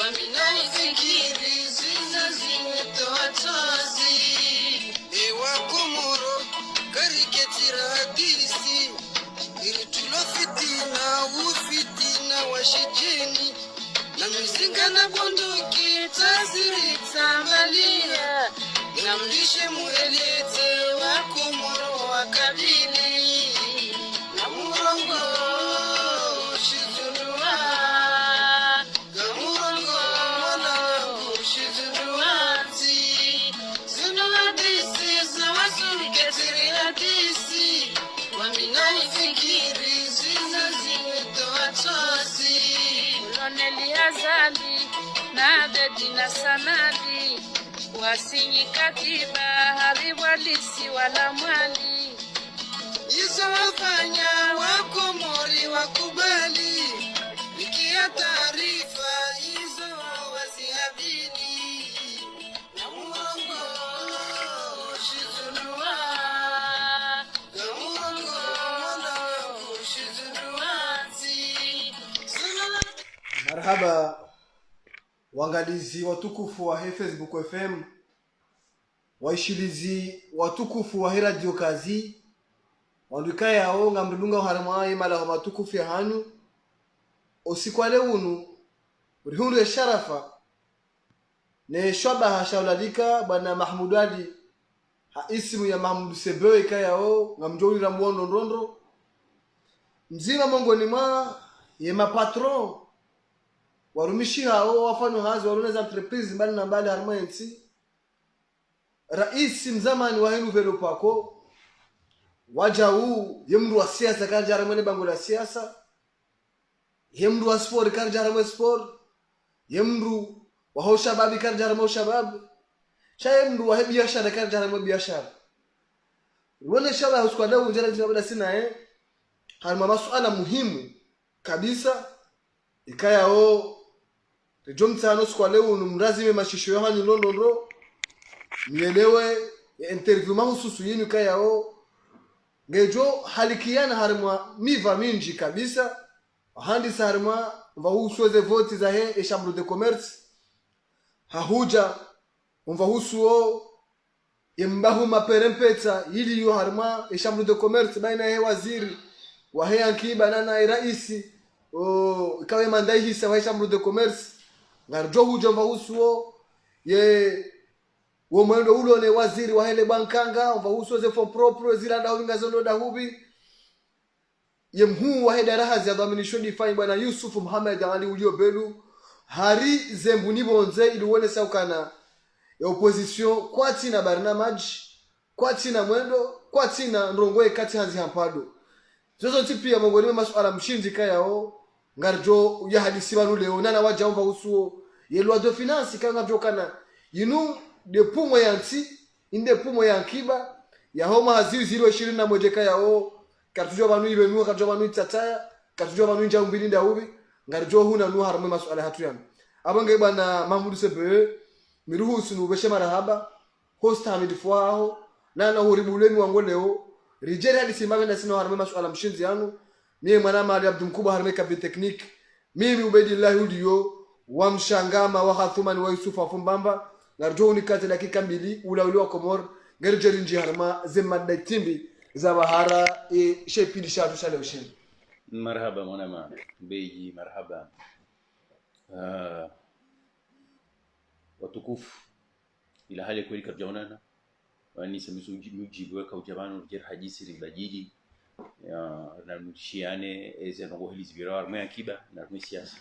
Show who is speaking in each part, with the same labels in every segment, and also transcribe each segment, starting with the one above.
Speaker 1: wamina ifikiri zina zimetoa tozi ewa kumuro kariketira hadisi iritulo fitina ufitina washijeni na mzinga na bunduki taziri tambalia na mlishe muelete wa kumuro wakabili na murongo shizunua na murongo mwanangu shizunuati zunua disi za wasuketiri hadisi wamina ifikiri zina zimetoa tozi
Speaker 2: Loneli azali na dedi na sanadi wasinyi katiba hariwalisi wala mwali
Speaker 1: hizo wafanya wakomori wakubali nikia taarifa hizo waziabili na murongo shizunua na murongo mwanangu shizunuati
Speaker 3: Marhaba wangalizi watukufu wa Facebook FM, waishilizi watukufu wa Radio Kazi, wanduka yao ngamdunga harama imala matukufu ya hanyu osikwale unu rihundu ya sharafa ne shabaha shaulalika bana Mahmud Ali ha isimu ya Mahmud Sebewe kayao ngamjoli ramwondo ndondo mzima mongoni mwa ye mapatron warumishi hao wafanya hazi waruneza entreprise mbali na mbali harmansi rais mzamani wa hinu velo pako waja huu yemru wa siasa karja haramwe bango la siasa yemru wa sport karja haramwe sport yemru wa ho shababi karja haramwe shabab shayemru wa biashara karja haramwe biashara wale shabab uskwada unjana jinabada sina harma masuala muhimu kabisa ikaya o Jomtano kwa leo unumrazime mashisho yanyu londonro mielewe interview mahususu yenu kayao ngejo halikiana harma miva minji kabisa handi sarma vahusu ze voti za he e chambre de commerce hahuja umvahusu o yembahu maperempeta ili yo harma e chambre de commerce baina he waziri wa he ankiba na raisi o ikawe mandai hisa wa chambre de commerce ngarjo hujomba usuo ye wo mwendo ulo ne waziri wa hele bankanga umba usuo ze for propre zira da winga zondo da hubi ye mhu wa heda rahazi ya dhaminisho define bwana Yusuf Muhammad Ali ulio belu hari zembuni bonze iliwone saukana ya opposition kwati na barnamaj kwati na mwendo kwati na ndongoe kati hanzi hampado zozo tipia mongoni masuala mshinzi kayao ngarjo ya hadisi banu leo nana wajaomba usuo ye loi de finance kanga jokana yinu de pumo yanti inde pumo yankiba ya homa hazizi 021 kayao katujo banu ibe nu katujo banu tataya katujo banu nja umbili ndaubi ngarjo huna nu harame masuala hatu yangu abange bana Mahmud Sebewe miruhusu nubeshe marahaba host Hamid Fuaho nana huribulemi wangu leo rijeri hadisi magenda sino harame masuala mshinzi yangu mimi mwana Mali Abdul Mkuba harmeka bi technique mimi Ubaidillah uliyo wa mshangama wa Hathuman wa Yusuf afumbamba narjo ni kati dakika mbili ula wa Komor gerjeri nji harma zema datimbi za bahara shepili shatu shale ushin
Speaker 4: marhaba mwana beji marhaba watukufu ila hali kweli kabjaonana wani semizuji weka ujabano jer hajisi ribajiji na mshiane eze ngo hili zibira mwa akiba na siasa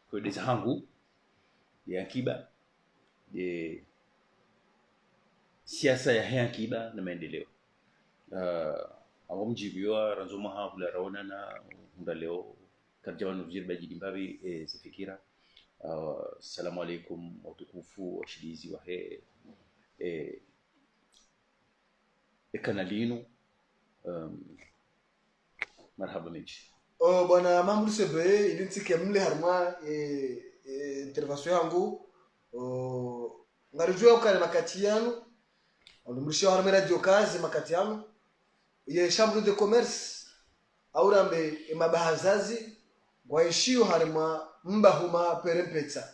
Speaker 4: kwa deza hangu ya akiba de siasa ya akiba na maendeleo awamjibiwa ranzoma hafula raona na ndaleo karjawano vijibajidi mbabi zifikira assalamu alaikum watukufu washilizi wa kanalinu marhaba meji
Speaker 3: bwana Mahmud Sebewe ilintike mle harma intervention yangu ngarijua ukale makati yanu ndumrisha harma Radio Kazi makati yanu ye chambre de commerce aurambe mabahazazi waishio harma mbahuma perempeta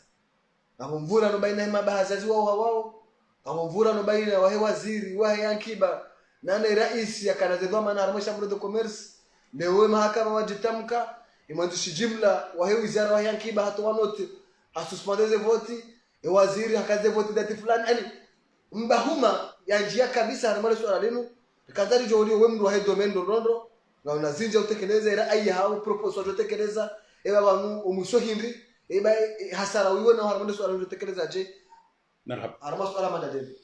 Speaker 3: abo mvura no baina mabahazazi wao abo mvura no baina wa waziri wa yankiba nane rais yakanazedwa maana harimo chambre de commerce leo mahakama wajitamka imandishi jumla wa wizara wa yankiba hatu wanote asuspendeze voti waziri akaze voti dati fulani yani mbahuma ya njia kabisa harimo swala lenu kadari jori we mndu wa domain ndondo na unazinja utekeleza ila ai hao proposal utekeleza eba banu umuso hindi eba hasara wiwe na harimo swala utekeleza je
Speaker 4: marhaba
Speaker 3: harimo swala madadeni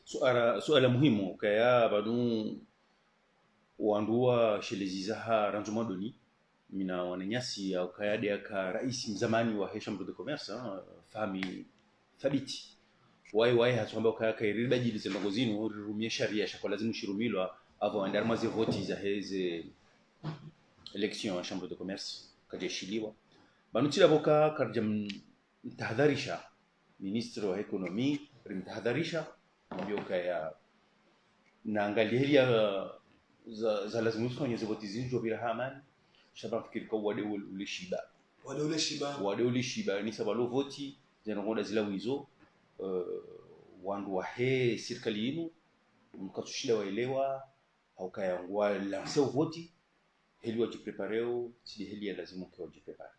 Speaker 4: suala muhimu kaya banu wandua shelezizaha ranjuma doni mina wananyasi au kayade aka rais mzamani wa Chambre de Commerce fami thabiti wai hatwamba kaya kairida jili zendongozini rirumie sharia shako lazima shirumilwa avant ndarma ze voti za heze election ya Chambre de Commerce kajeshiliwa banutila boka karja mtahadharisha ministre wa economy rimtahadharisha mbio kaya naangalia za lazima ufanye voti zinjo bila hamani shabab fikiri kwa wade ule shiba ni sababu voti zinongoda zila wizo wandu wa he serikali yinu mkatushila waelewa au kaya ngwa lancer voti heli wajiprepareo si heli lazima kwa wajiprepare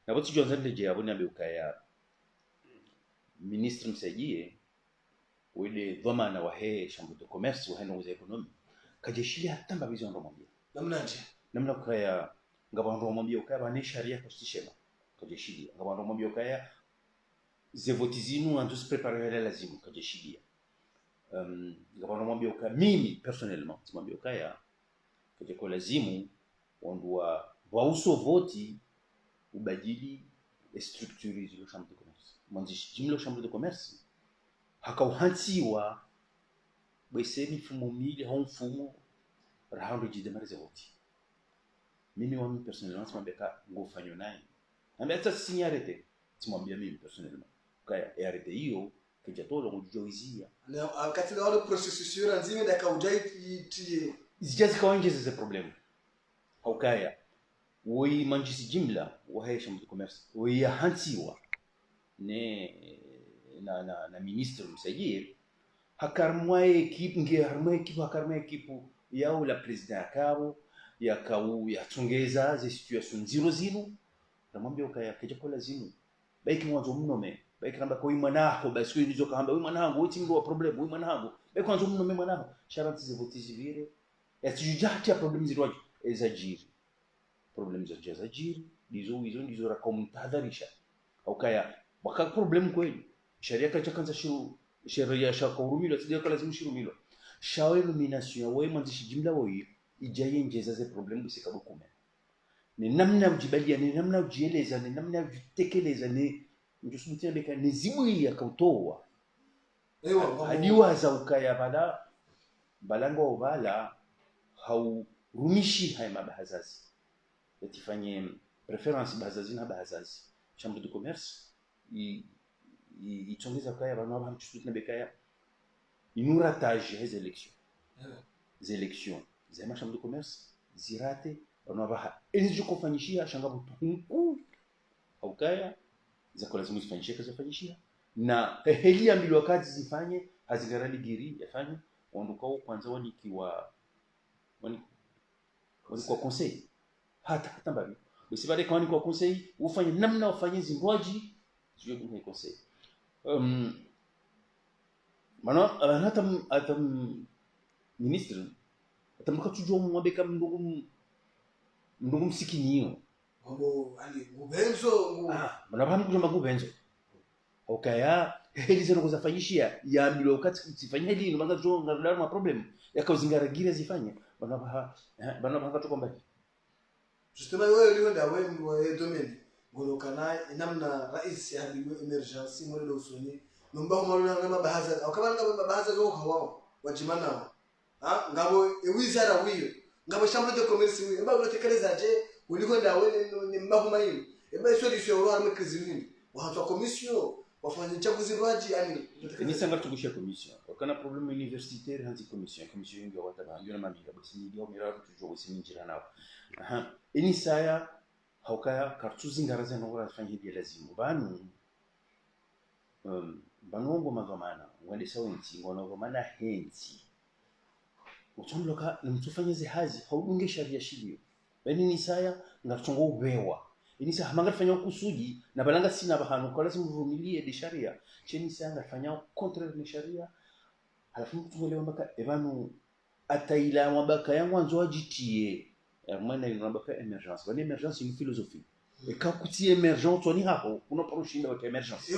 Speaker 4: na voti jonzande je abona be ukaya ministre msajie wele dhamana wa he Chambre de Commerce wa heno za economy kajeshilia tamba bizo ndo mwambia namna kaya ngabando mwambia ukaya bane sharia kustishema kajeshilia ngabando mwambia ukaya ze voti zinu antu se preparer lazima kajeshilia ngabando mwambia ukaya mimi personnellement mwambia ukaya kajeko lazimu wandua wauso voti ubadili structure zile Chambre de Commerce mwanzishi jimlo Chambre de Commerce hakauhansiwa bwese mifumo mili hao mfumo rahando jidemarize voti mimi wami personnellement simambeka ngofanyo naye ambe hata sinyarete simwambia mimi personnellement kaya arete hiyo kija tolo kujowizia
Speaker 3: na wakati wale processus yura nzime da kaujaiti
Speaker 4: zijazi kawanjeze ze problem au kaya woi manjisi jimla wa Chambre de Commerce woi hansiwa ne na ministre msajie hakarmwae equipe nge harmwae equipe hakarmwae equipe yao la president akao yakau yatongeza ze situation zino namwambia ukaya keje kwa lazima baiki mwanzo mnome baiki namba kwa imanaho basi ndizo kaamba imanaho uti ndo problem imanaho baiki mwanzo mnome manaho sharati ze votizi vile yatijati ya problem zirwaje ezajiri problem za jiri ndizo rakomtahadharisha ukaya waka problem kweli sharia kachakanza sheria shakurumilwa tideka lazima shirumilwa shawe nomination wewe mwanzishi jimla wewe ijaye njeza ze problem bisika dokume ni namna ujibalia ni namna ujieleza ni namna ujitekeleza ni njusubutia beka ni zimwi ya kautoa hadiwaza ukaya balango bala haurumishi haya mabahazazi yatifanye preference bahazazi na bahazazi Chambre de Commerce itongeza kaya bana bamchukutina bekaya inuratage les élections les élections za Chambre de Commerce zirate bana baha elizo kufanyishia shanga butunku au kaya za kulazimu zifanyishie kazi zifanyishia na helia mbili wakati zifanye hazigarali giri yafanye ondukao kwanza wanikiwa kwa conseil hata mbabi usibade kwani kwa conseil ufanye namna ufanye zingwaji sio ni conseil mana hata ministre atamka tujua mwabeka mndugu msikinio
Speaker 3: ngo ali ngubenzo
Speaker 4: mana bamu kujamba ngubenzo okaya heli zero kuzafanyishia ya mbilo wakati sifanyia hili ndo manga jo ngadala problem yakauzingaragire zifanye bana banga to kwamba
Speaker 3: justement wewe ulienda wewe domaine golokana namna rais ya hadibu emergency mwele usoni nomba umaluna ngama bahaza akabanga bahaza zo khawao wajimana ngabo ewizara wiyo ngabo Chambre de Commerce wiyo mba unatekeleza je ulikwenda wewe ni mbavu mahimu solution ro arme kizini wa commission wafanya uchaguzi rwaji yani
Speaker 4: ni sanga tugushia commission wakana problem universitaire hanzi commission ingi wataba ndio na mamira basi ndio miraro tujo usiminjira nao ini saya haukaya kartuzi ngaraza ngora fanya hivi lazima banu banongo mazomana wende sawenzi ngono mana henzi utomloka nimtufanye zihazi haudunge sharia shilio bani ni saya ngatongo ubewa inisa hamanga fanya kusudi na balanga sina bahanu kwa lazima uvumilie de sharia cheni saya ngafanya contraire ni sharia alafu mtuelewa mpaka ebanu ataila mabaka yangu anzo ajitie mwana inabaka emergence bani emergence ni philosophie et quand kuti emergence oni hapo unaporushinda wa emergence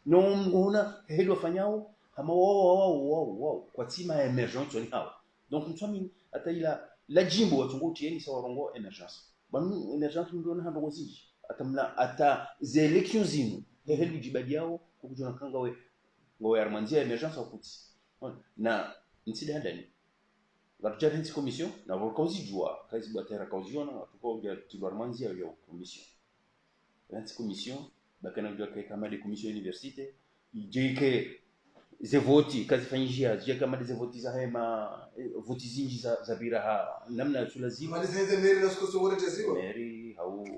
Speaker 4: no ngona helo fanyao hama wow kwa tima emergence oni hapo donc mtwami ataila la jimbo watungo tieni sawa rongo emergence banu emergence ndio na ndo zinji atamla ata ze elections zinu helo jibadiao kukujona kanga we ngo yarmanzia emergence akuti na nsida ndani la hensi commission na volcauzi jua kazi batera causiona tukao ya tibarmanzia ya commission hensi commission bakana jua kama de commission université ijeke ze voti kazi fanyishia je kama de voti za hema voti zinji za biraha namna tulazima
Speaker 3: mali zeze meri na sikoso wote ziwa
Speaker 4: meri au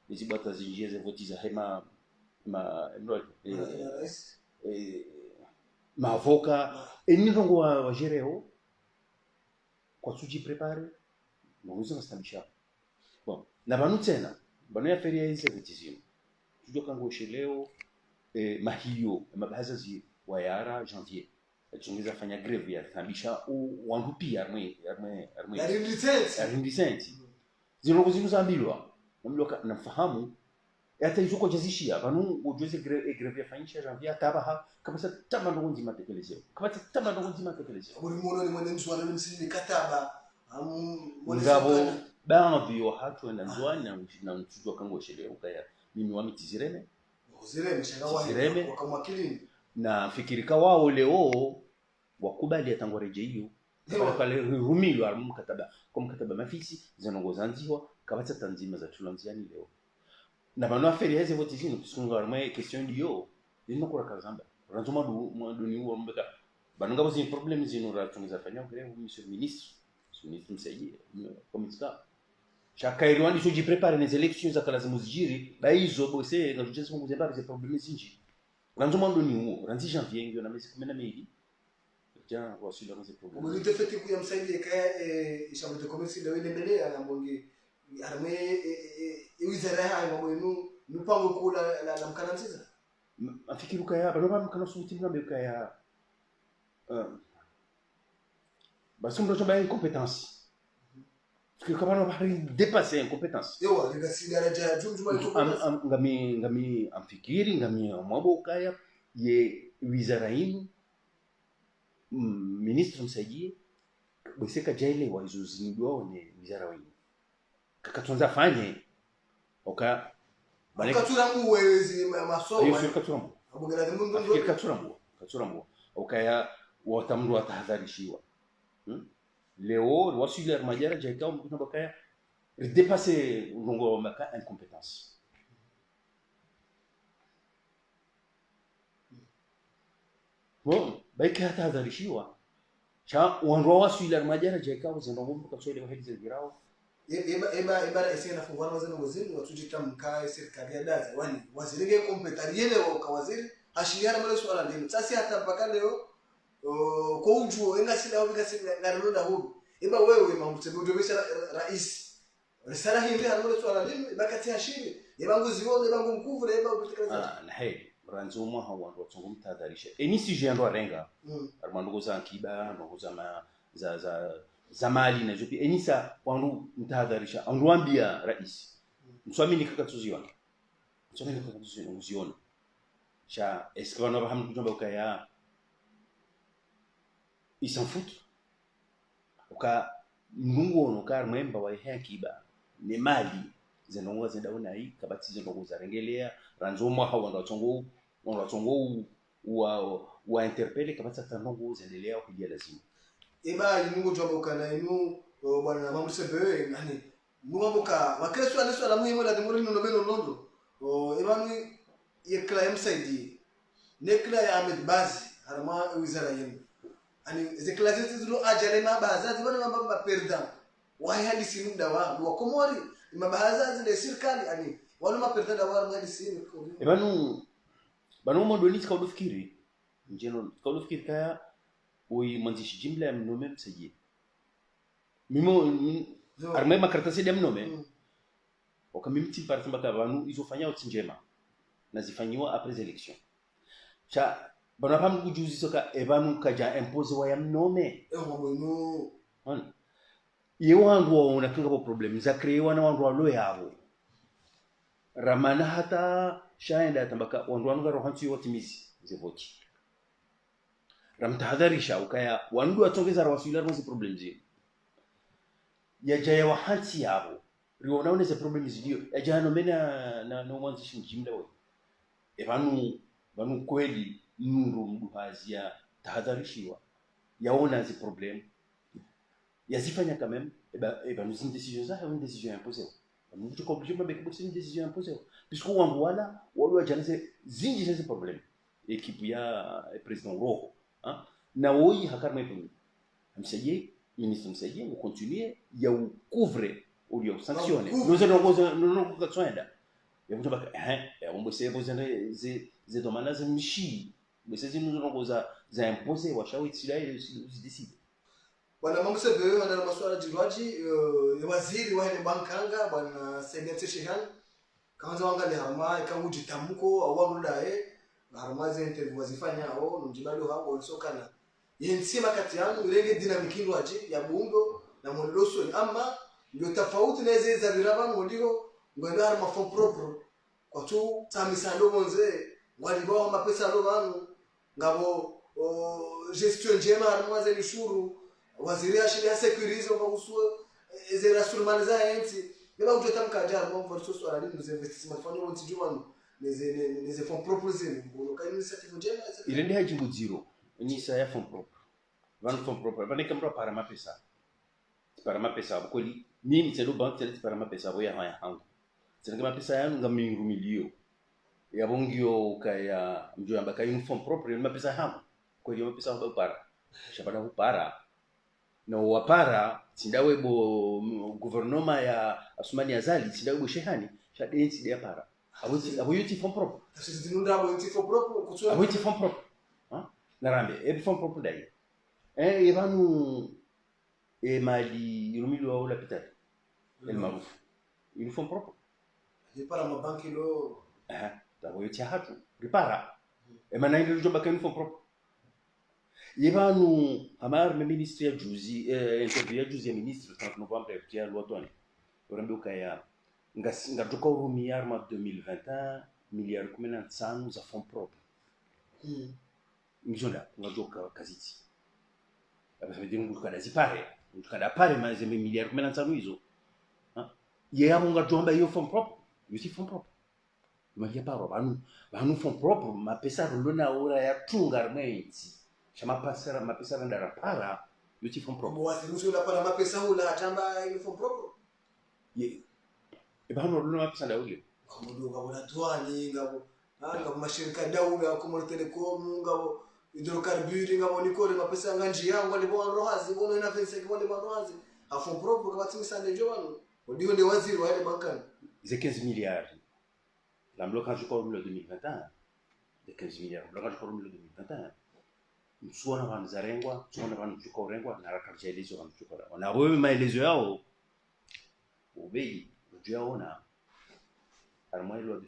Speaker 4: hizi bata zinji ze voti za hema ma avoka enilongo wa jereo kwa suji prepare mwanzo nastabisha bon na banu tena banu ya feria hizi vitizimo tujo kango leo mahio mabahaza zi wayara janvier tungiza fanya greve ya tambisha wangu pia arme arindisenti zino zinu zambilwa mloka nafahamu hata hizo kwa jazishia banu ujuze greve ya fanyisha janvier tabaha kama sa tama ndo nzima tekelezeo kama sa tama ndo nzima tekelezeo
Speaker 3: buri muno ni mwene mswala msini kataba
Speaker 4: ngabo baadhi wa hatu enda nzwani na mtujwa kango leo kaya mimi wamitizireme
Speaker 3: uzireme shanga wakamwakilini na
Speaker 4: fikirika wao leo wakubali atangoreje hiyo pale rumilo mkataba kwa mkataba mafisi zanongoza nziwa kabata tanzima za tulanziani leo na bano aferi hizo vote zino kusunga arme question dio nino kura kazamba ranzoma du ni uo mbeka bano ngabo zini problem zino ratungiza fanya greve monsieur ministre msaidie komitika chakairwa ndicho jiprepare les élections za kala zimuzijiri baizo bose na tujeze mungu zembara ze problem zinji ranzoma du ni uo ranzi janvier ngio na mesi 12 ja wasila na ze problem
Speaker 3: ngo ndefeti ku yamsaidie kaya chambre de commerce de wele mbele ana mbongi arme wizara hayo mwenu mpango kula la mkananziza
Speaker 4: afikiruka ya bano bamkana sutimba beka ya basi ndo chamba incompétence parce que comment on va dépasser incompétence
Speaker 3: yo ngasi daraja jumjuma ito
Speaker 4: ngami amfikiri ngami mwaboka ya ye wizara yinu ministre msaidie boseka jaile wa hizo zinidwa ne wizara wenu kakatonza fanye oka
Speaker 3: bakaturambu wezi masomo
Speaker 4: hiyo katurambu
Speaker 3: abugera mundu ndo
Speaker 4: katurambu okaya watamru atahadharishiwa leo wasile majara jaika mkuna bakaya dépasser longo maka incompétence bon baika atahadharishiwa cha wanro wasile majara jaika uzendo mbuka chole wa hedize girao
Speaker 3: eba esena fungwana wazana waziri watujita mkae serikali ya daza wani wazirige kompetari yele wa waziri hashingana male swala ndino sasa hata mpaka leo kwa ujuo engasila wabika sina ngaroda huko eba wewe mamutebe udobesha rais risala hii ndio male swala ndino bakati hashiri yebangu zione bangu mkuvure eba ubitikana
Speaker 4: na hey ranzoma hawa ndo tungumtadharisha enisi jendo renga armandugo za kiba ndo za zamali na jopi enisa wangu mtahadharisha anduambia rais mswamini kakatuziona mswamini kakatuziona cha est-ce que on va hamdu jomba ukaya ils s'en foutent uka mungu ono kar memba wa hakiba ni mali zinongoza zindaona hii kabatizo ndo kuzarengelea ranzoma hawa ndo watongo wa interpelle kabata tanongo zendelea kujia lazima
Speaker 3: eba mungu jomba kana inu bwana mambo sebewe yani mungu ka wakresu aleso la muhimu la demori no beno londo eba ni yekla yamsaidi nekla ya Ahmed Bazi harama wizara yenu ani zeklaze zilo ajale mabazazi bwana mambo maperda wahali sinu dawa wa komori mabazazi de serikali ani wale maperda dawa hali sinu
Speaker 4: ebanu bana modoni tikaudofikiri njeno tikaudofikiri kaya oi mwanzishi jimla ya mnome msaje mimo arme makaratasi ya mnome wakamimti parti mbaka banu izofanya utinjema na zifanyiwa après election cha bana pam kujuzi soka ebanu kaja impose wa ya mnome
Speaker 3: mwenu
Speaker 4: yewangu waona kinga po problem za create wana wandu walo yabo ramana hata shaenda tambaka wandu wanu rohanti yotimisi zevoti ramtahadharisha ukaya wandu watongeza rawasula rozi problem zi yaja wa hanti yabo riona one ze problem zidio yaja no mena na no mwanzishi mjimla wewe banu kweli nuru mduhazia tahadharishiwa yaona zi problem yazifanya quand même nous une décision ça une décision imposée nous tu obligé mais c'est une décision imposée puisque on voilà wao janze zingi ces problème équipe ya président roho hein na woi hakarma ipo msaidie ministre msaidie on continuer ya couvre au lieu sanctionner nous allons kutswenda ya mtu baka ya bombo c'est poser ze domana za mishi mais c'est nous allons za imposer wa shawi tsila décide
Speaker 3: bwana Mangusebe wana masuala jirwaji waziri wa ile bankanga bwana Senete Shehan kaanza wangali harma ikanguji tamuko au wangudae harma ze interview wazifanya au mjibalo hapo ulisokana yensima kati yangu ilenge dinamiki ndwaji ya bundo na mondoso ama ndio tofauti na zile za biraba ndio ngwenda harma fond propre kwa tu tamisando monze ngwalibaho mapesa alo banu ngabo gestion njema harma ze nishuru waziri ashili security ngokuswe ezera sulmaniza enti beba kutotamka jana kwa mfano sio swala lini investment fanya wonti jumano les fonds proposés ngo ka initiative njema
Speaker 4: ile ndi hajibu zero ni sa ya fonds propre van fonds propre bana kamra para mapesa kweli mimi tselo bank tselo para mapesa boya haya hangu tselo mapesa yangu ngamingu milio ya bongio kaya mjo ambaka in fonds propre ni mapesa hangu kweli mapesa hangu para shabana upara na wapara tindawe bo gouvernement ya Asmani Azali tindawe bo shehani shadenti dia para aboyuti fond propre
Speaker 3: sisi tinunda aboyuti fond propre kutswa
Speaker 4: aboyuti fond propre ha narambe fond propre dai ebanu mali yurumilo au l'hôpital el maruf il fond propre
Speaker 3: para mabanki lo
Speaker 4: aboyuti hatu ripara emana ile joba kan fond propre yebanu amar me ministre ya juzi interview ya juzi ya ministre 30 novembre ya loi tone orambe ukaya ngatoka urumi arma 2021 milliard 15 za fonds propres mjonda ngajoka kaziti abasa medingu ngukada zipare ngukada pare maze milliard 15 hizo yeye ngatomba hiyo fonds propres yusi fonds propres magia paro banu fonds propres mapesa rolona ora ya tunga mwenzi chama mapesa ndara para yuti fonds propres
Speaker 3: wasi musula para mapesa hula tamba ile fonds propres
Speaker 4: ye ebano rolona mapesa ndawule
Speaker 3: kamudu ngabona twani ngabo mashirika daula como telecom ngabo hydrocarbures ngabo nikole mapesa nganji yangu alibona rohazi bona ina pesa kibonde rohazi a fonds propres kabatimisa ndio wanu ndio ndio waziri wa ile bankani
Speaker 4: ze 15 milliards la blocage pour le 2021 de 15 milliards blocage pour le 2021 msuona wanzarengwa msuona wanchuka urengwa na rakarjelizo wanchuka na wewe maelezo yao ubei unaona armoire loi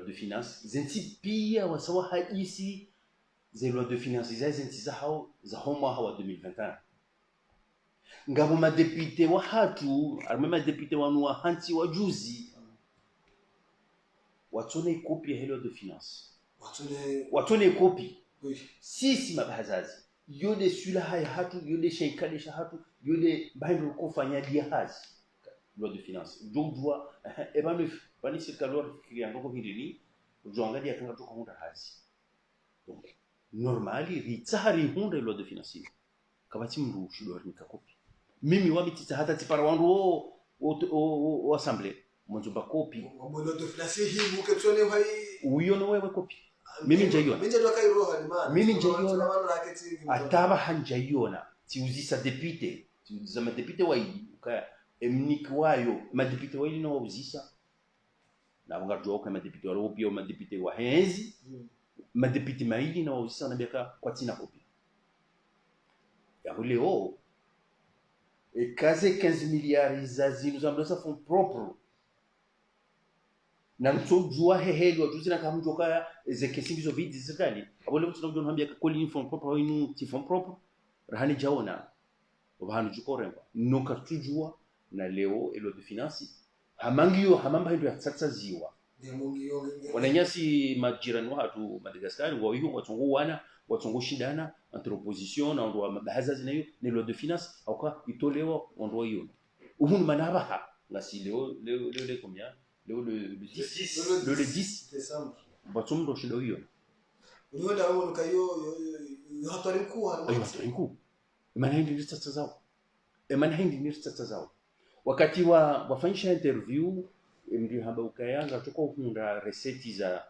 Speaker 4: de finance zinti pia wasawa haisi ze loi de finance zinti za hao za homa hawa 2021 ngabo madepite wa hatu armema depute wanu wa hanti wa juzi watone kopia hilo de finance watone kopi sisi mabahazazi yode sula haya hatu yode sheikade shahatu yode bahindu kufanya diahazi loi de finance jodwa ebanu bani sirkalor kirianga ko hindini jonga dia kanga to hunda hazi donc normali ritari hunda loi de finance kabati mru shidor nikakopi mimi wabitita hata tipara wandu o assemblée mwanzo bakopi
Speaker 3: loi de finance hii muketsone hai
Speaker 4: uyono wewe kopi mimi njaiona mimi njaiona ataba hanjaiona tiuzisa depute tiuzisa madepite wa hii ukaya emniki wayo madepite wa hii no wauzisa na wangarjua kama madepite wao pia madepite wa henzi madepite maili na wao sana beka kwa tina kopi ya leo et kaze 15 milliards zazi nous ambaza fond propre na msojua heheli wajuzi na kama mjoka zekesingi zo vidi zikali abo leo tunajua hambia koli fond propre inu ti fond propre rahani jaona wahanu jukoremba noka tujua na leo elo de finance hamangiyo hamamba hindu ya tsatsa ziwa wananyasi majirani watu Madagascar wa hiyo watongo wana watongo shindana entre opposition na ndo mabahaza zinayo ni loi de finance auka itolewa ndo hiyo uhunu manabaha ngasi leo combien leo le 10
Speaker 3: décembre
Speaker 4: batumdo shido hiyo
Speaker 3: ndio ndio nukayo hatari mkuu
Speaker 4: maana hindi tsatsa zao maana hindi tsatsa zao wakati wafanyisha interview ndio hamba ukayanga tuko hunda reseti za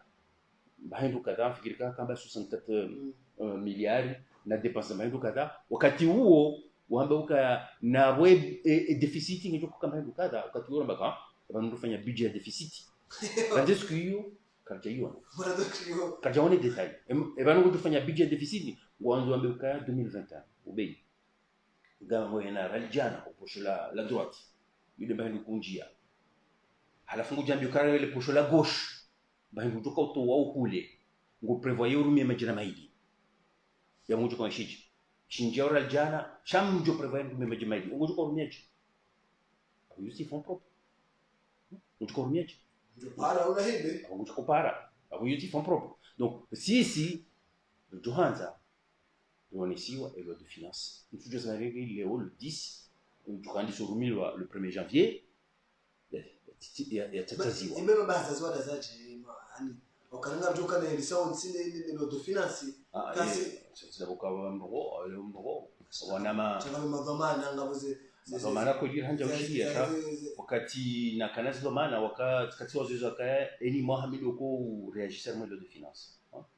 Speaker 4: bahindu kadhaa fikirika kama 64 miliari na dépense bahindu kadhaa wakati huo wamba uka na web deficit ndio kama bahindu kadhaa wakati huo mbaka bandu fanya budget ya deficit ndio siku hiyo kaja one detail bandu kufanya budget deficit wanzo wamba uka 2021 ubei gama yana raljana kwa la droite yule bahindu kunjia halafu ngujambi ukara ile posho la gauche bahindu toka utoa ukule ngo prevoyer urumie majina maidi ya mtu kwa shiji shinja ora jana chamjo prevoyer urumie majina maidi ngo kwa urumieje yusi fond propre ngo kwa urumieje
Speaker 3: para una hibe
Speaker 4: ngo kwa para abo yusi fond propre donc si Johanza tuonesiwa et loi de finance nous toujours arrivé leo le 10 tukandi surumilwa le 1er janvier ya tataziwa
Speaker 3: imema baza zwada zaje yani ukananga mtoka na elisao nsinde ile loi de finance
Speaker 4: kasi sasa ukawa mbogo wanama
Speaker 3: chama madhamana ngaboze
Speaker 4: zamana ko jira hanja ushia ta wakati na kanazi domana wakati wazo wakaya eni Mohamed ko reagir mo loi de finance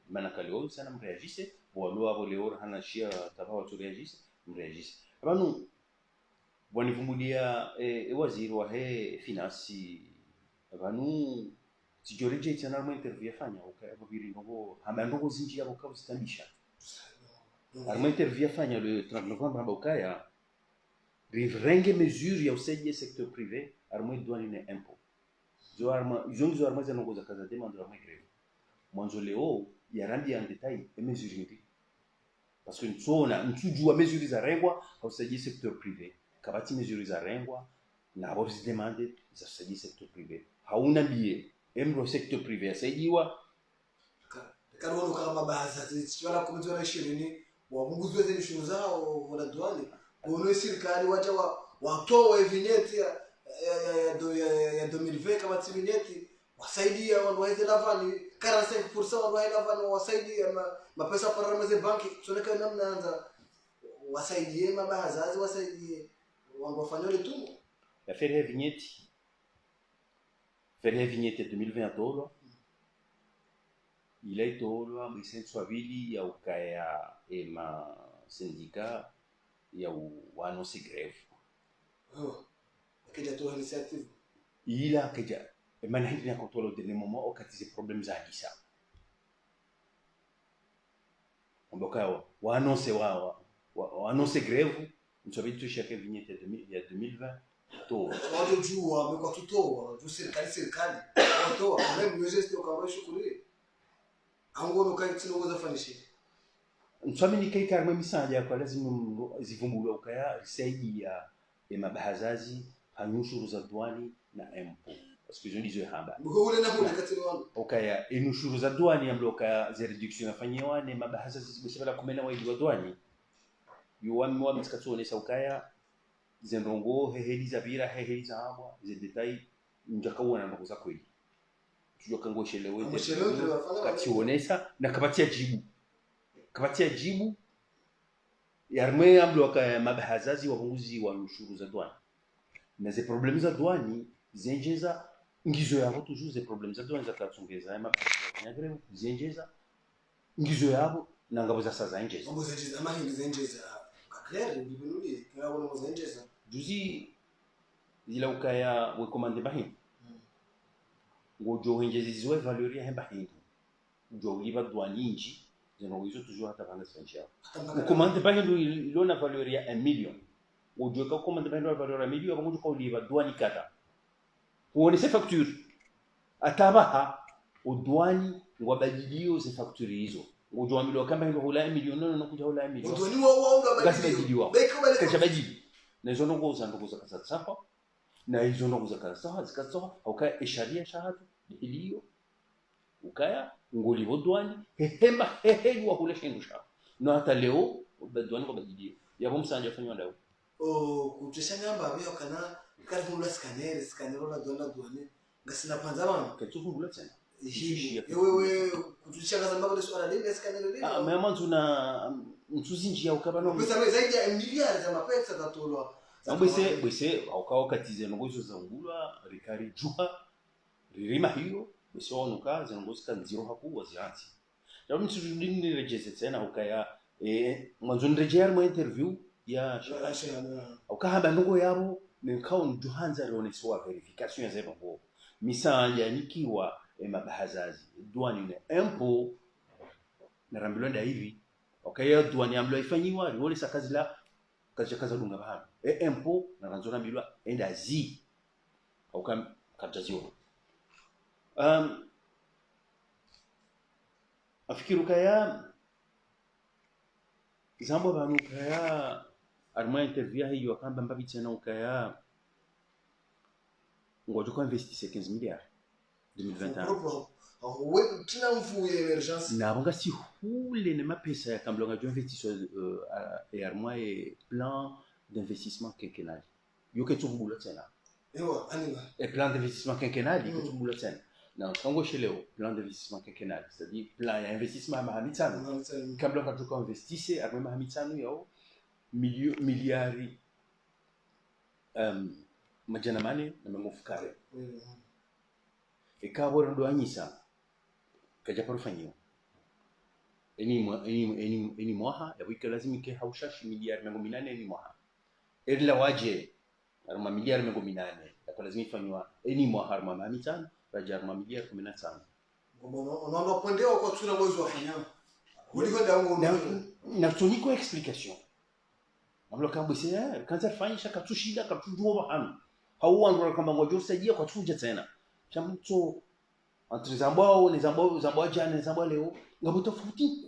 Speaker 4: maana kalio sana mreagisse walo abo leo hana shia tabawa tu reagisse abanu wanivumbulia waziri wa finance abantu sijoreje cyane arimo interview yafanya ukabiri ngo hamando zinji yabo kabustamisha arimo interview yafanya le 30 novembre hamba ukaya rivenge mesure ya usaidia secteur privé arimo douane na impôt zo armo zanongoza kaza demande la grève mwanzo leo ya randi en détail et mesure ngi parce que nsujua mesure za rengwa usaidia secteur privé kabati mesure za rengwa na abo zidemande za usaidia secteur privé hauna bie emro secteur privé asaidiwa
Speaker 3: karolo kama baza zichwala kumzwa na 20 wabunguzwe zile shughuli zao wala duani kuone serikali wacha watoe vignette ya 2020 kama vignette wasaidia wanaweza lavani 45% wanaweza lavani wasaidia mapesa para mzee banki tunaka namna anza wasaidie mabazazi wasaidie wangofanya ile tu
Speaker 4: la faire vignette 2020 tolo il est tolo misen swabili ya ukaya ema syndicat ya wanonsi grève
Speaker 3: kija tu initiative
Speaker 4: ila kija maana hindi na contrôle au dernier moment wakati ces problèmes za hisa mboka wanonse wanonse grève msabidi tu shaka vignette ya 2020 to
Speaker 3: watu jua wamekuwa tutoa tu serikali watoa même le geste kwa shukuri angono kai tsinongoza fanishi
Speaker 4: mswamini kai karma misaja kwa lazima zivumbulwe ukaya risaidia mabahazazi hanushuru za douane na impôt parce que je disais hamba
Speaker 3: mgole na kuna katino
Speaker 4: ukaya inushuru za douane amloka za reduction afanywa ne mabahazazi zimeshabala kumena waidi wa douane yuamwa mtakatsone saukaya zendongo heheli za bira heheli za abwa ze detail njakaona ndo za kweli tujua kangoshelewe kationesa na kapatia jibu yarmwe amloka mabahazazi wabunguzi wa ushuru za douane na ze problème za douane zenjeza ngizo yabo toujours ze problème za douane za katsongeza mabahazazi zenjeza ngizo yabo na ngabo za saza njeza
Speaker 3: ngabo zenjeza amahingi zenjeza kakleri ndibinuli ngabo ngo zenjeza
Speaker 4: juzi ila ukaya we commande bahin ngojo henjeziwe valeur ya hemba hindu jo liba douane inji zeno hizo toujours hata vanga spenshia ukomande ba hindu ilona valeur ya 1 million ngojo ka komande ba hindu valeur ya 1 million ngojo ka liba douane kata uone ces factures atabaha udwani ngwabadilio ze factures hizo ngojo amilo kamba hindu hula 1 million no kuja hula 1 million
Speaker 3: udwani wao
Speaker 4: gasibadilio
Speaker 3: bekabale
Speaker 4: kashabadili na hizo ndo za kasatsafa na hizo ndo za kasatsafa zikatsafa auka isharia shahadu iliyo ukaya ngoli bodwani hemba hehewa kule shindusha no hata leo bodwani kwa badilio yabo msanja fanywa ndao
Speaker 3: kutushanga mbabe kana kari kumula scanner la douane ngasina panza bana
Speaker 4: ketufungula tena
Speaker 3: wewe kutushanga zamba kwa swala lile scanner lile
Speaker 4: mama tuna mtuzi njia ukabano
Speaker 3: pesa zaidi ya miliari za mapesa tatolwa
Speaker 4: bwese aukawa katize ngozo za ngula rikari juha ririma hiyo bwese onuka zinongozi kanziro haku wazianzi jabu mtudini rejeze tena ukaya mwanzo nirejea mu interview ya shaka ukahaba ndongo yabo nikao nduhanza roneswa verification ya zebo misanja nikiwa mabahazazi douane na impôt na rambilonda hivi ukaya douane amlo ifanyiwa riole sakazi la kaza dunga bahana impôt na ranzona bilwa enda zi ukam kabjazio afikiru kaya zambo banu kaya arma interview hiyo akamba mbabi tena ukaya ngojo ko investisse 15 milliards 2021
Speaker 3: wewe tuna mfu ya emergence
Speaker 4: na bonga si hule ne mapesa ya kamblo ngajo investisseur et arma et plan d'investissement quinquennal yo ke tumbula tena
Speaker 3: ewa aniwa
Speaker 4: et plan d'investissement quinquennal yo ke tumbula tena na tango chez Léo plan d'investissement quinquennal c'est-à-dire plan d'investissement à Mahamitano kamblo ngajo ko investisse arma Mahamitano yo miliari majana mane na mangufukare ekabo ndo anyisa kaja parufanyo eni mwaha ya wiki lazima ke haushashi miliari 800 eni mwaha ila waje arma miliari 800 ya lazima ifanywa eni mwaha arma 500 raja arma miliari 15
Speaker 3: unaona pondeo kwa tuna mwezi wa fanyama uliko ndango
Speaker 4: na tuniko explication amlo kambo sina kanza fanya shaka tushida katujua hanu hauandwa kama ngojo sajia kwa tuja tena chamto entre zambao ni zambao jana zambao leo ngabo tofauti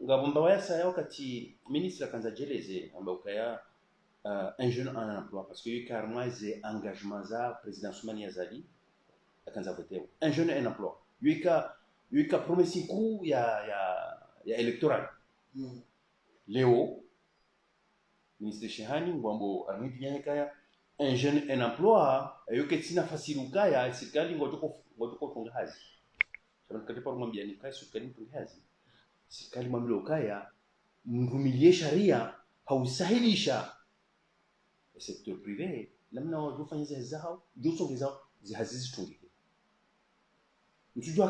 Speaker 4: ngabo wasa yao kati ministre kanza jeleze ambao kaya un jeune en emploi parce que carrément des engagements za président Soumani Azali kanza voter un jeune en emploi yuka promesse coup ya électoral leo ministre Shehani ngwambo armipinya kaya un jeune en emploi yoke tina fasiruka ya serikali ngojoko funga hazi sababu katika mwambia ni kai serikali funga hazi serikali mwambia kaya mvumilie sharia hausahilisha secteur privé namna wajofanya zao josongeza zihazizi tungike mtujua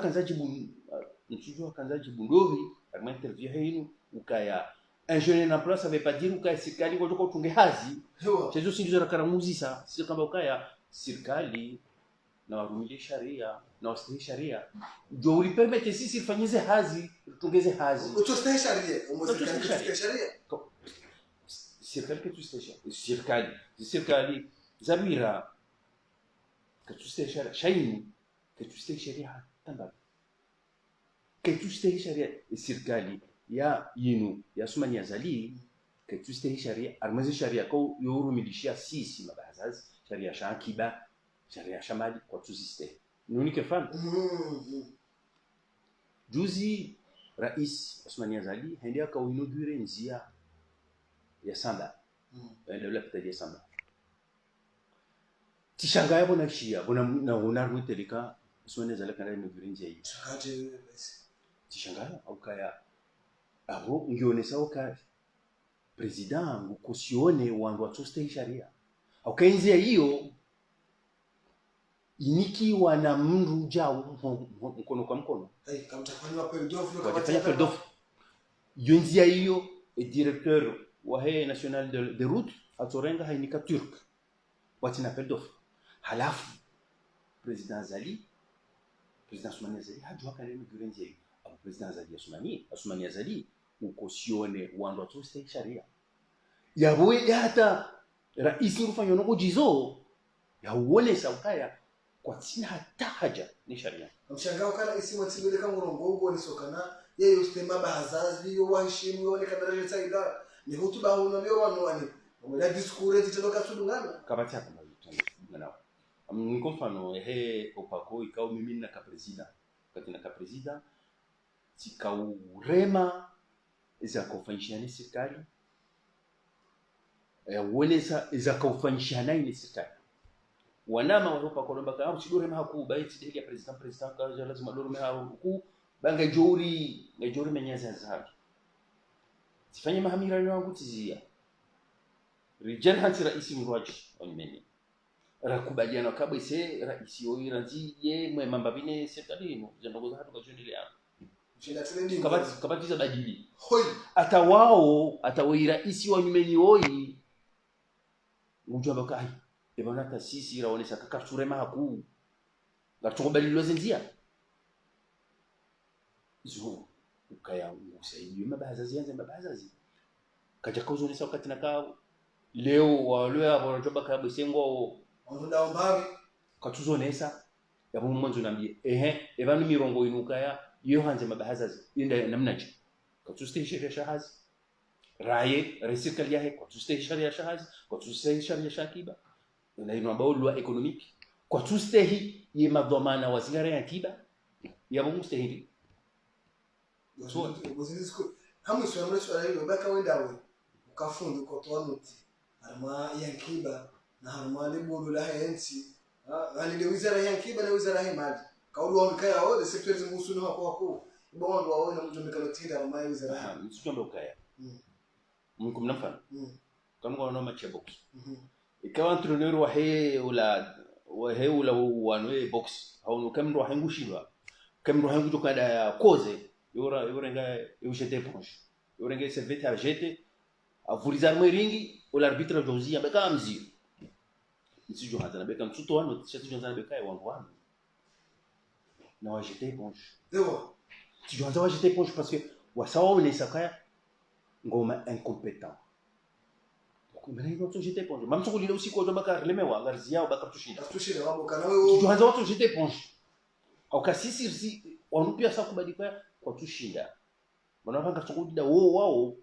Speaker 4: kanzaji bundovi kama interview hinu ukaya un jeune en emploi ça veut pas dire ukaya serikali ngojoko funga hazi chezo sindizo rakaramuzi sa sio kama ukaya serikali na warumilie sharia na wastahili sharia ndio ulipemete sisi fanyize hazi tungeze hazi
Speaker 3: utostahili sharia umwezekana sharia
Speaker 4: serikali que tu serikali zabira que tu sharia shaini que tu sharia tamba que tu sharia serikali ya yinu ya Soumani Azali que tu sharia armazi sharia ko yorumilishia sisi mabazaz sharia shakiba sharia shamali kwa tuziste nuni kefan juzi rais Soumani Azali hendia ka inaugure njia ya Samba ndio pita ya Samba tishangaya bona shia bona na unaru teleka Soumani Azali kana inaugure njia hii
Speaker 3: shangate
Speaker 4: tishangaya au kaya abo ngionesa uka president ngukosione wandu watoste sharia au kainzia hiyo iniki wana mndu jao mkono kwa mkono
Speaker 3: kama tafanywa peldof
Speaker 4: kwa tafanya peldof yonzia hiyo directeur wa Hayya National de Route atorenga hainika Turk watina peldof halafu president Azali Asmani Azali hajua kana ni gurenje abu president Azali Asmani Azali ukosione wandu atuste sharia yawe hata rais ngufanya no kujizo ya uone saukaya kwa sina hata haja ni sharia
Speaker 3: mshangao kana isimu tibile kama urongo ni sokana yeye usitema bahazazi yo waheshimu yone kamera saida ni hutuba unamyo wanu wala diskure titoka sudungana
Speaker 4: kabati hapo ngana niko mfano opako ikao mimi na ka president tikaurema za kufanyishana serikali ueleza za kufanyishana ile serikali wanama walopa kolomba kama usidore mahaku baiti deli ya president kwa lazima dore mahaku banga jori menyaza zabi sifanye mahamira ni wangu tizia rijal hati raisi mwaji onmeni rakubaliana kabisa raisi oiranzi ye mwe mamba bine serikali no zandogo hatu kajondelea kabati za badili
Speaker 3: hoi
Speaker 4: atawira isi wa nyumeni hoi ujaba kai ebana tasisi raonesa kakaturema haku gatokobaliwa zenzia zo ukaya usaidiwe mabahazazi kaja kauzonesa wakati nakao leo walio abojoba kabesengo
Speaker 3: onda ombavi
Speaker 4: katuzonesa yabo mwanzo nambie ebanu mirongo inukaya yo hanze mabahazazi inda namnaje katuste sheria shahazi raye resikali yake katuste sheria shahazi katuste sheria shakiba na ino ambao lwa economic katuste hii ye madhamana wazingara ya kiba yabo mustahili
Speaker 3: so bozisiko hamu swala swala hilo baka wenda we ukafunga kwa toa muti arma yankiba na harma lebolo la hensi ali le wizara yankiba na wizara himadi kaulu wamkaya wale sectors musuno wako bondo waona mjomeka lotinda arma wizara
Speaker 4: msijombe ukaya mko mnafana kama kuna match box ikawa entrepreneur wa he ula wanwe box au kamro hangushilwa kamro hangujoka da koze yora nga yujete ponche yora nga servete a jete a vulizar mweringi o l'arbitre jozia beka mzio nsijo hata beka mtuto wano tshatu jonzana beka ya wangu na wajete ponche
Speaker 3: dewa
Speaker 4: tu jonza wajete ponche parce que wasawa unesa kaya ngoma incompétent kumena ino to jete ponche mamso kulile usiku ndo baka lemewa ngarzia baka
Speaker 3: tushinde wabo kana wewe
Speaker 4: tu jonza watu jete ponche au kasisi wanupia sa kubadilika kwa tushinda wanapanga tukudida wao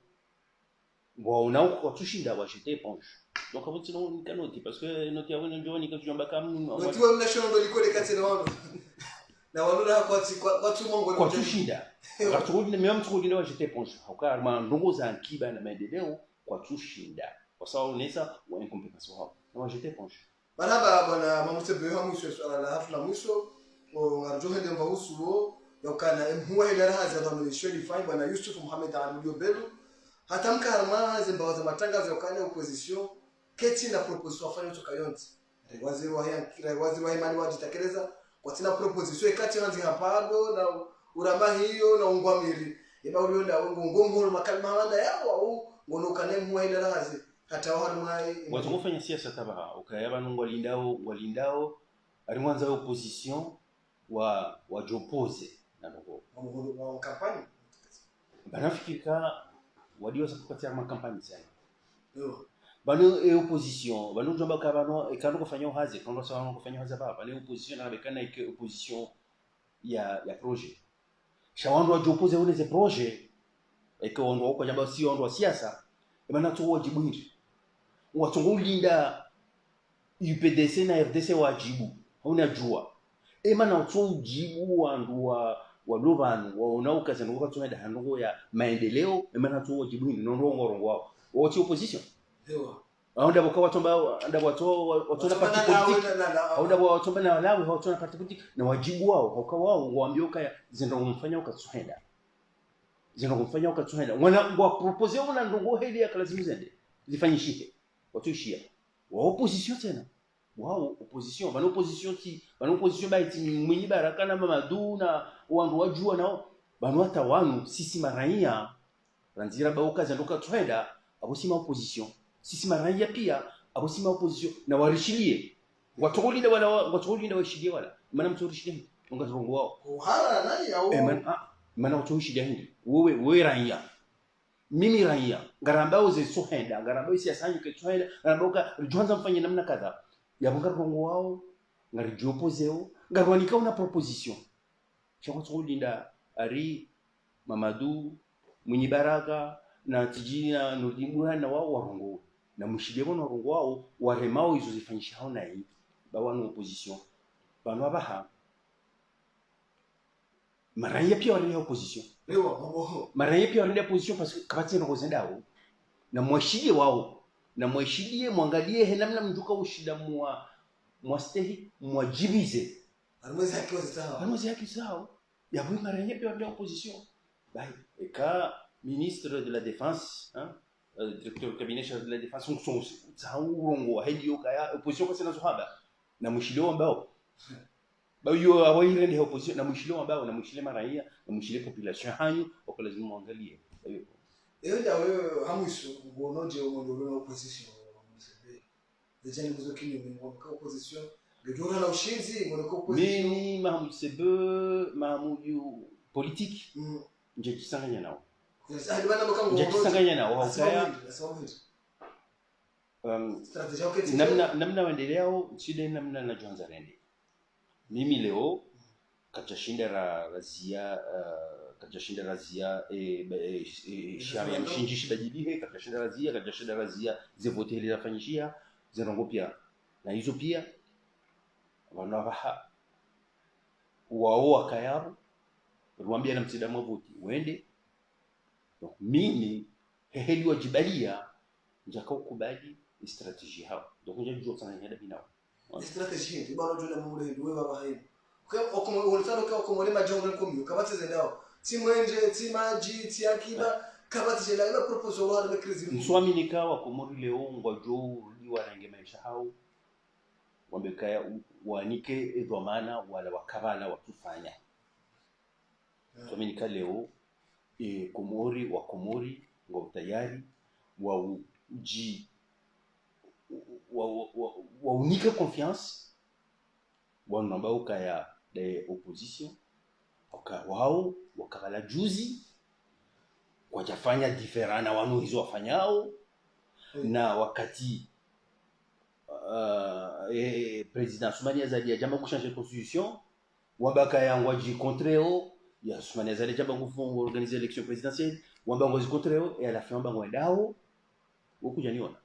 Speaker 4: unao kwa tushinda wajete ponche donc avant sinon on canoti parce que noti ya wena njoni kwa tujamba kama
Speaker 3: noti wa national ndo liko lekati na wao na walula kwa tumongo
Speaker 4: kwa tushinda kwa tukudida mimi tukudida wajete ponche hauka ma ndongo za akiba na maendeleo kwa tushinda kwa sababu unaweza wa incompetence wao na wajete ponche
Speaker 3: baraba bwana mamutebe hamusho swala la hafla mwisho ngarjohende mvausuo yokana mhuwa ile rahaza za mlishoni fai bwana Yusuf Mohamed Ali Belu hatamka harma zimbawa za matangazo yokana opposition keti na proposition afanye tukayonti waziri wa imani wajitekeleza kwa tina proposition ikati hanzi hapado na uramba hiyo na ungwamiri iba ulionda ngongo makalima wanda yao au ngonokane mhuwa ile rahaza hata harma
Speaker 4: watu kufanya siasa tabaha ukayaba walindao arimwanza opposition wa jopose na
Speaker 3: wa kampani
Speaker 4: banafikika wadiweza kupatia makampani sana bano opposition bano jomba kabano ikando kufanya hazi kando sawa kufanya hazi baba bale opposition na bekana ike opposition ya projet shawando wa jopose uneze projet iko ndo kwa jamba si ndo siasa bana tu wajibungi watungulinda UPDC na RDC wajibu unajua emana ujibu wa lobanu waonauka zangoka tunaenda hango ya maendeleo emana tu wajibu ni ngorongo wao wote opposition
Speaker 3: ndio
Speaker 4: aunda bokawa tomba anda watona parti politique aunda watomba na lawe watona parti politique na wajibu wao hawao waambioka zendo kumfanya ukatuhenda wana wa propose una ndongo heli ya kalazimu zende zifanyishike watuishia wa opposition tena wao opposition bana opposition baiti mwenye baraka na mamadu na wandu wajua nao bana hata wanu sisi maraia ranzira bauka zandoka twenda abosima opposition sisi maraia pia abosima opposition na warishilie watukulinda wala watukulinda washige wala maana mturishide ungarongo wao
Speaker 3: uhara nani au
Speaker 4: maana watushide hindi wewe raia mimi raia garambao zisohenda garambao siasanyu kesohenda garambao ka juanza mfanye namna kadha yabonga rongo wao ngari jopozeo garwanika una proposition chako tukulinda ari Mamadou Mwinyi Baraka na Tijina Nurdimura na wao warongo na mushidemo na warongo wao waremao hizo zifanyisha hao na hii bawana opposition bano abaha maraya pia wale opposition maraya pia wale opposition parce que kabati ngo zendao na mwashidie wao na mwashidie mwangalie he namna mduka ushida mwastehi mwajibize almwezi yake sawa ya bwi maraya pia wale opposition bah et ka ministre de la défense hein directeur du cabinet chef de la défense sont saurongo hedio kaya opposition kwa sana zohaba na mshilio ambao bayo awairende opposition na mshilio ambao na mshile maraia na mshile population hanyu kwa lazima muangalie
Speaker 3: hiyo ndio wewe hamuisu uonoje umondo na opposition deja nizo kinyo ngo kwa opposition gedora na ushinzi ngo kwa opposition
Speaker 4: mimi Mahmoud Sebe Mahmoud politique nje kisanganya nao Jakisanganya na wakaya namna waendeleo shida namna na Johanza rende mimi leo kachashinda razia sharia mshinjishi bajibihe kachashinda razia zevote ile zafanyishia zerongo pia na hizo pia wanabaha wao wakayabo ruambia na msida mavuti uende. Donc mimi heheli wajibalia njakao kubali strategy hao donc njoo sana nyada binao
Speaker 3: strategy ndio bado jona mumule ndio baba hayo kwa okomo ulitano kwa okomo ma jonga komi kabati zendao timwenje timaji tiakiba kabati zela ile proposal wao na crazy
Speaker 4: mswami nikawa komori leo ngwajo liwa range maisha hao wambekaya wanike edwamana wala wakabala watufanya mswami nika leo Komori wa Komori ngo tayari wa uji wa unika confiance wanamba ukaya de opposition wao wakala juzi wajafanya different na wanu hizo wafanyao na wakati president Soumani Azali ajamba kuchanger constitution wabaka yangu waji contreo ya Soumani Azali ajamba kufunga organiser élection présidentielle wabanga waji contreo et à la fin wabanga wadao ukujaniona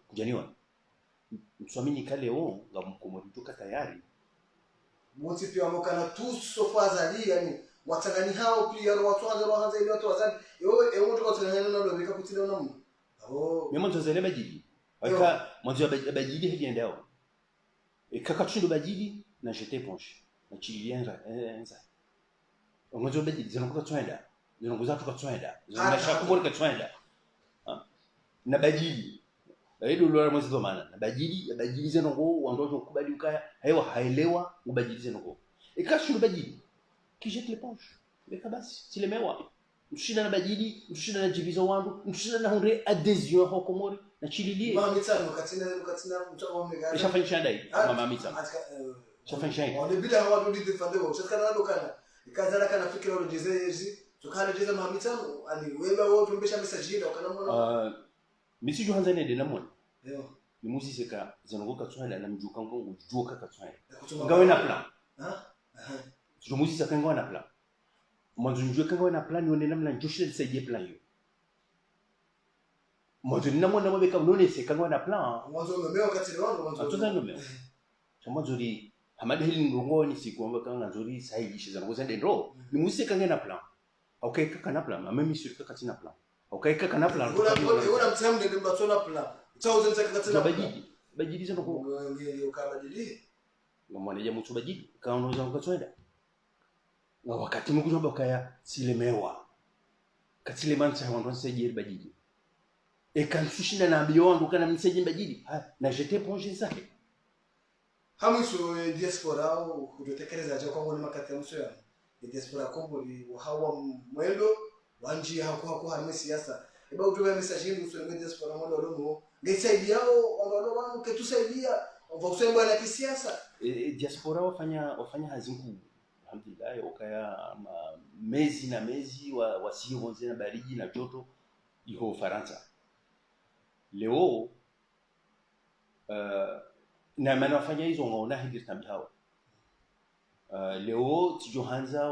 Speaker 4: kujaniona Mswamini kaleo ngamkomori tuka tayari
Speaker 3: wote pia wamokana tous sofa Azali yani watangani hao pia watu waanza ile watu wazali ewe mtu kwa tangani na ndio bikakutina na mu
Speaker 4: mimi mtu zale bajili aka mwanzo ya bajili hediendao kaka tundo bajili na jeter ponche na chilienza enza mwanzo bajili zinakuwa twenda zinakuza tukatwenda zinashakumori katwenda na bajili ndio lora mwezi domana na bajili zenongo wandoto kubali ukaya hewa haelewa ubajili zenongo ikashundo bajili qui jette l'éponge les basi silemewa mshida na bajili mshida na jibizo wangu mshida na honre adhesion ho komori na chililie
Speaker 3: mama mitano katina mtaka umegani
Speaker 4: ishafanyisha ndai mama mitano ishafanyisha
Speaker 3: on bila hawa ndio defende wao chakana nalo kana ikazala kana fikira wao jeze tukana jeze mama mitano ali wewe wao tumbesha message ile kana
Speaker 4: misi Johanza ne de namon ni muzi seka zanongo katwala na mjuka ngongo joka katwala ngawe na plan muzi seka ngawe na plan mwanzo njue ngawe na plan yone namna njoshile nisaidie plan hiyo mwanzo ninamwona mwabeka mnone seka ngawe na plan
Speaker 3: mwanzo mmeo katile wangu mwanzo
Speaker 4: atoza mmeo mwanzo li hamada hili ngongoni sikuomba kanga nzuri sahihisha zanongo zende ndo ni muzi seka ngawe na plan okay kaka na plan mimi sio kaka tina plan okay kaka na plan
Speaker 3: una mtamu ndio mbatona plan tauzo nitakatina
Speaker 4: bajili zano ko
Speaker 3: ngeli ukabadili
Speaker 4: ngomwanaje mtu bajili kaondoza ukatwenda na wakati mkujomba kaya silemewa katileman cha wandu nsejeri bajili kansushinda na ambio wangu kana mseje bajili na jeter ponje zake
Speaker 3: hamiso diaspora au kutekeleza aje kwa ngoni makati ya msyo diaspora kombo ni hawa mwendo wanji hako hamisi siasa eba utuwe message ndio sio diaspora mwendo romo ngesaidia au ndo wangu ketusaidia Wakusema bwana kisiasa.
Speaker 4: Diaspora wafanya hazinku alhamdulillah ukaya mezi na mezi wasio na baridi na joto iko Faransa leo na manafanya hizo ngaona hivi tambi hao leo tijohanza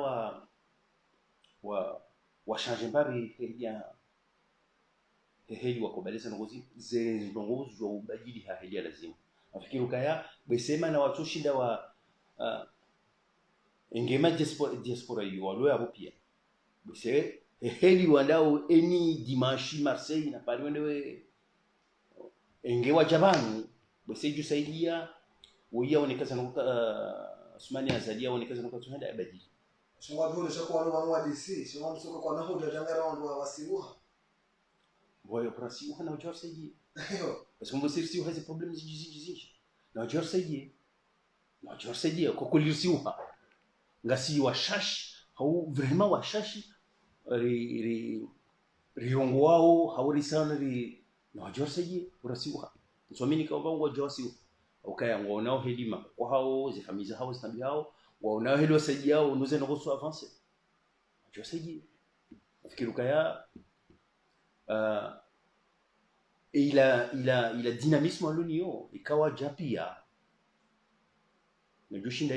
Speaker 4: wa changer bari ya heli wakubaleza ngozi ze ndongo zo ubadili hali lazima nafikiri ukaya besema na watu shinda wa engema diaspora hiyo walo hapo pia bese heli wandao eni dimanche Marseille na pale wendewe engewa jabani bese jusaidia uya onekaza nuka Osmani azalia onekaza nuka tunaenda abadili
Speaker 3: shingwa bure shako wano wa DC shingwa msoko kwa naho jangara wao wasibuha
Speaker 4: boyo prasiu hana ujorsaji parce que você se has problemas de na ujorsaji kwa kulirsiuha ngasi washash au vraiment washashi riongo wao hawari sana na ujorsaji urasiuha nsomini kwa wangu ujorsiu ukaya ngona hedima kwa hao zifamiza hao zitambi hao waona helo saji yao ndoze na kuso avancer ujorsaji nafikiri ukaya il a dynamisme à l'union ikawa japia najushinda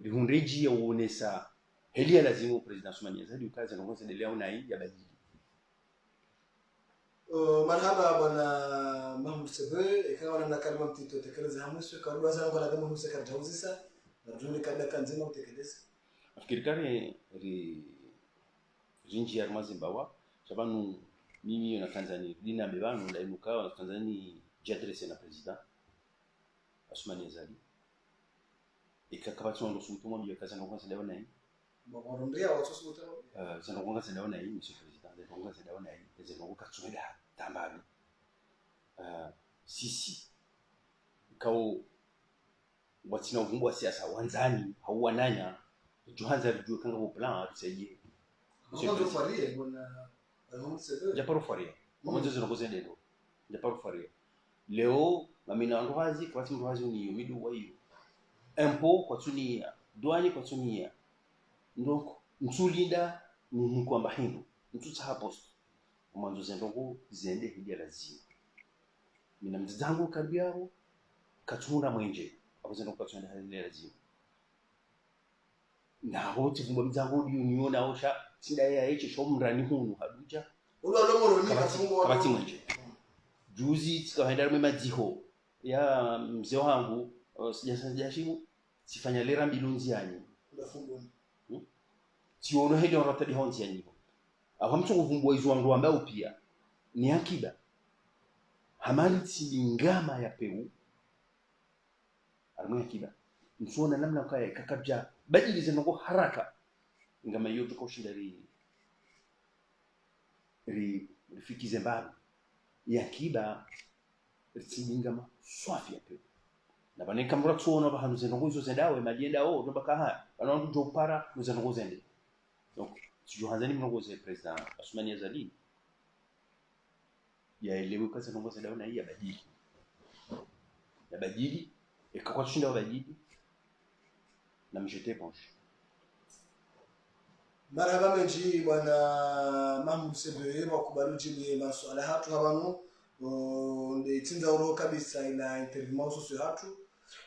Speaker 4: rihunreji yaonesa helia lazima president Sumania zadi ukaza nongoza delea una hii ya badili
Speaker 3: marhaba bwana Mahmoud Sebe ikawa namna kalima mtito tekeleza hamusu karua sana kwa nadamu husa kartauzisa na tuni kada kanzima utekeleza
Speaker 4: nafikiri kare rinji ya Zimbabwe sababu mimi na Tanzania dina mbebano na imukawa na Tanzania jadrese na president Asmani Azali ikakabatu ndo sumtumo biyo kaza no kwanza dawa nayi
Speaker 3: barondia watu sumtumo
Speaker 4: zana kwanza dawa nayi monsieur president de kwanza dawa nayi zana ko katsumeda tambabi sisi kao watina uvumbu wa siasa wanzani hauwananya juhanza vijue kanga bo plan tusaidie
Speaker 3: monsieur Faria bona
Speaker 4: Japaro Faria mmoja zinakoze ndio Japaro Faria leo mamina ndohazi kwa timu ndohazi ni midu wa hiyo impôt kwa tunia douane kwa tunia donc mtulinda ni kwamba hindu mtuta hapo mwanzo zendongo zende hidia lazima mina mzangu kabiao katunda mwenje hapo zendongo katunda hidia lazima na wote vumba mzangu niona osha sinda ya hicho shomrani hunu haduja
Speaker 3: ulolomoro ni
Speaker 4: kabati mwenje juzi tsikaenda mema diho ya mzee wangu sijashimu sifanya lera mbilunziani
Speaker 3: ndafungoni
Speaker 4: tiono hedi orata di honziani aho mtu kuvumbua izo wangu ambao pia ni akiba hamali tsilingama ya peu armwe akiba msuona namna kaya kakabja badili zinongo haraka ngama hiyo tukoshinda rifikize mbali ya akiba tsilingama swafi ya peu na bane kamura tuona bahanu zinongo izo zendawe majenda ndo bakaha bana ndo para zinongo zende donc tujohanzani mnogoze president Asmani Azali ya elewe kaza zinongo zendawe na hii ya badili ikakuwa tushinda badili na mjete ponche
Speaker 3: marhaba menji bwana Mahmoud Sebe wakubali jini masuala hatu habano ndetinza uro kabisa ila interview mauso hatu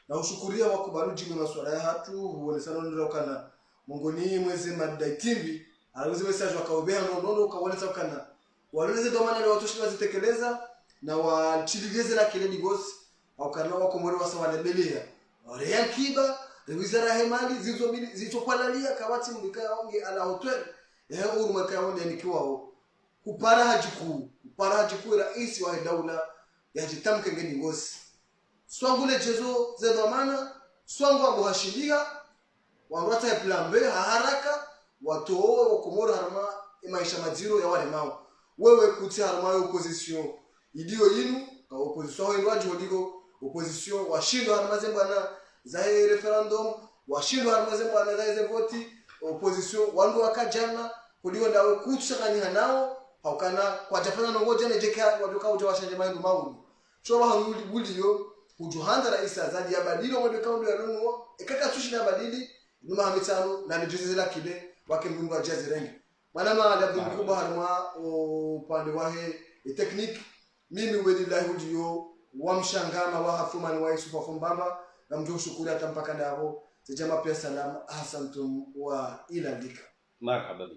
Speaker 3: na ushukuria wakubali jini masuala hatu huonesana ndio kana mongoni mwezi madaitimbi aliweza message wakaobea nono ukaonesa kana waleze domana leo watu shiba zitekeleza na wachiligeze la kile digosi au kana wako mwere wasawa belia wale yakiba wizara ya mali zilizokwalalia kabati mbika onge ala hotel ya uruma kaonde nikiwao kupara hajiku rais wa daula yajitamke ngeni ngosi swangule jezo zedamana swangwa muhashilia wangata ya plan B haraka watoo wakomoro harama maisha maziro ya wale mao wewe kuti harama ya opposition idio yinu ka opposition wao ndio wajiko opposition washindo harama zembana za referendum washindo harama zembana za voti opposition wandu wakajana kuliwa ndawe kutsakani hanao haukana kwa Japana nongoje nejeka wadoka ujawashanje maindu maungu choba hanuli buliyo kujuhanda raisa zaji ya badilo mwede kaundo ya lungo ekaka tushi na badili numa hamitano na nijuzi la kile wake mbungu wa jazi rengi manama labda mkubwa harma upande wahe teknik mimi wedillahi ujiyo wamshangama wa hafumani wa Yusufu Fumbamba na mjuu shukuri hata mpaka ndavo sijama pia salam asantum wa ila dika
Speaker 4: marhaba.